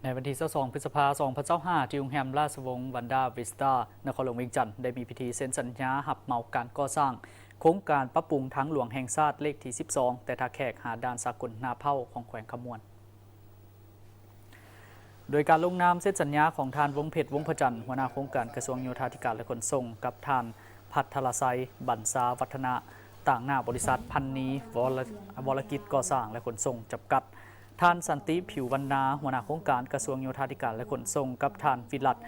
ในวันที่22 พฤษภาคม 2025ที่โรงแรมราชวงศ์วันดาวิสตานครหลวงเวียงจันทร์ได้มีพิธีเซ็นสัญญาหับเหมาการก่อสร้างโครงการปรับปรุงทางหลวงแห่งชาติเลขที่ 12 แต่ท่าแขกหาด่านสากลนาเผ่าของแขวงขมวนโดยการลงนามเซ็นสัญญาของทานวงเพชรวงพจันทร์หัวหน้าโครงการกระทรวงโยธาธิการและขนส่งกับทานพัทรไซบันซาวัฒนะต่างหน้าบริษัทพันนีวรกิจก่อสร้างและขนส่งจำกัดท่านสันติผิววรรณาหัวหน้าโครงการกระทรวงโยธาธิการและขนส่งกับท่านฟิลัด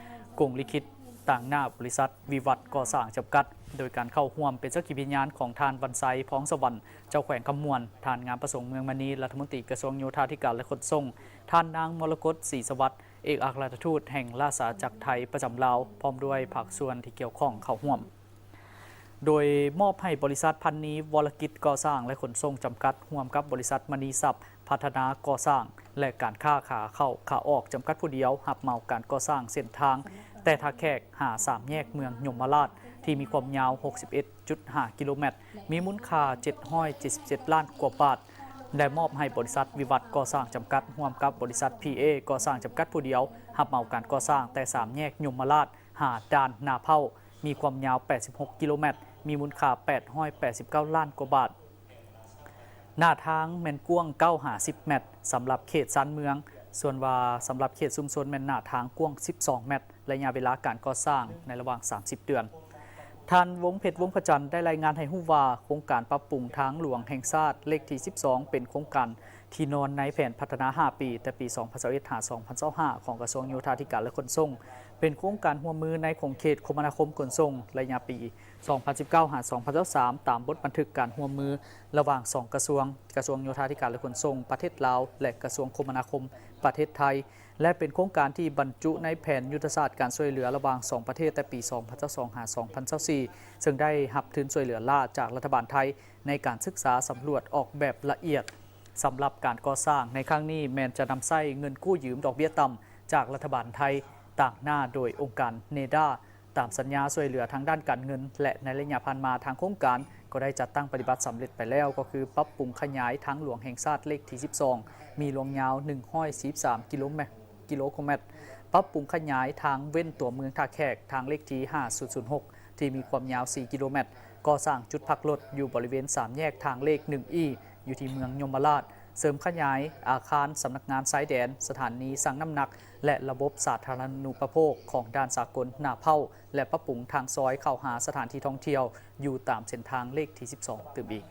กงลิขิตต่างหน้าบริษัทวิวัฒน์ก่อสร้างจำกัดโดยการเข้าร่วมเป็นสักขีพยานของทานวันไซพ้องสวรรค์เจ้าแขวงขมวนทานงามประสงค์เมืองมณีรัฐมนตรีกระทรวงโยธาธิการและขนส่งท่านนางมรกตศรีสวัสดิ์เอกอัครราชทูตแห่งราชอาณาจักรไทยประจำลาวพร้อมด้วยภาคส่วนที่เกี่ยวข้องเข้าร่วมโดยมอบให้บริษัทพันนีวรกิจก่อสร้างและขนส่งจำกัดร่วมกับบริษัทมณีทรัพย์พัฒนาก่อสร้างและการค้าขาเข้าขาออกจำกัดผู้เดียวหับเหมาการก่อสร้างเส้นทางแต่ท่าแขกหา3แยกเมืองยมราชที่มีความยาว 61.5 กิโลเมตรมีมูลค่า777 ล้านกว่าบาทได้มอบให้บริษัทวิวัฒน์ก่อสร้างจำกัดร่วมกับบริษัท PA ก่อสร้างจำกัดผู้เดียวหับเหมาการก่อสร้างแต่3แยกยมราชหาด่านนาเผ่ามีความยาว 86 กิโลเมตรมีมูลค่า889 ล้านกว่าบาทหน้าทางแม่นกว้าง950 เมตรสำหรับเขตซานเมืองส่วนว่าสำหรับเขตชุมชนแม่นหน้าทางกว้าง12 เมตรระยะเวลาการก่อสร้างในระหว่าง30 เดือนท่านวงเพชรวงพจันทร์ได้รายงานให้ฮู้ว่าโครงการปรับปรุงทางหลวงแห่งชาติเลขที่ 12 เป็นโครงการที่นอนในแผนพัฒนา 5 ปีแต่ปี 2021-2025 ของกระทรวงโยธาธิการและขนส่งเป็นโครงการร่วมมือในของเขตคมนาคมขนส่งระยะปี 2019-2023 ตามบทบันทึกการร่วมมือระหว่าง2กระทรวงโยธาธิการและขนส่งประเทศลาวและกระทรวงคมนาคมประเทศไทยและเป็นโครงการที่บรรจุในแผนยุทธศาสตร์การช่วยเหลือระหว่าง2ประเทศแต่ปี 2022-2024 ซึ่งได้รับทุนช่วยเหลือล่าจากรัฐบาลไทยในการศึกษาสำรวจออกแบบละเอียดสำหรับการก่อสร้างในครั้งนี้แมนจะนำใช้เงินกู้ยืมดอกเบี้ยต่ำจากรัฐบาลไทยต่างหน้าโดยองค์การเนดาตามสัญญาช่วยเหลือทางด้านการเงินและในระยะผ่านมาทางโครงการก็ได้จัดตั้งปฏิบัติสำเร็จไปแล้วก็คือปรับปรุงขยายทางหลวงแห่งชาติเลขที่ 12 มีลวงยาว143 กิโลเมตรปรับปรุงขยายทางเว้นตัวเมืองท่าแขกทางเลขที่ 5006 ที่มีความยาว 4 กิโลเมตรก่อสร้างจุดพักรถอยู่บริเวณ 3 แยกทางเลข 1E อยู่ที่เมืองยมราชเสริมขยายอาคารสำนักงานสายแดนสถานีสั่งน้ำหนักและระบบสาธารณูปโภคของด้านสากลนาเผ่าและปรับปรุงทางซอยเข้าหาสถานที่ท่องเที่ยวอยู่ตามเส้นทางเลขที่ 12 ตื่นอีก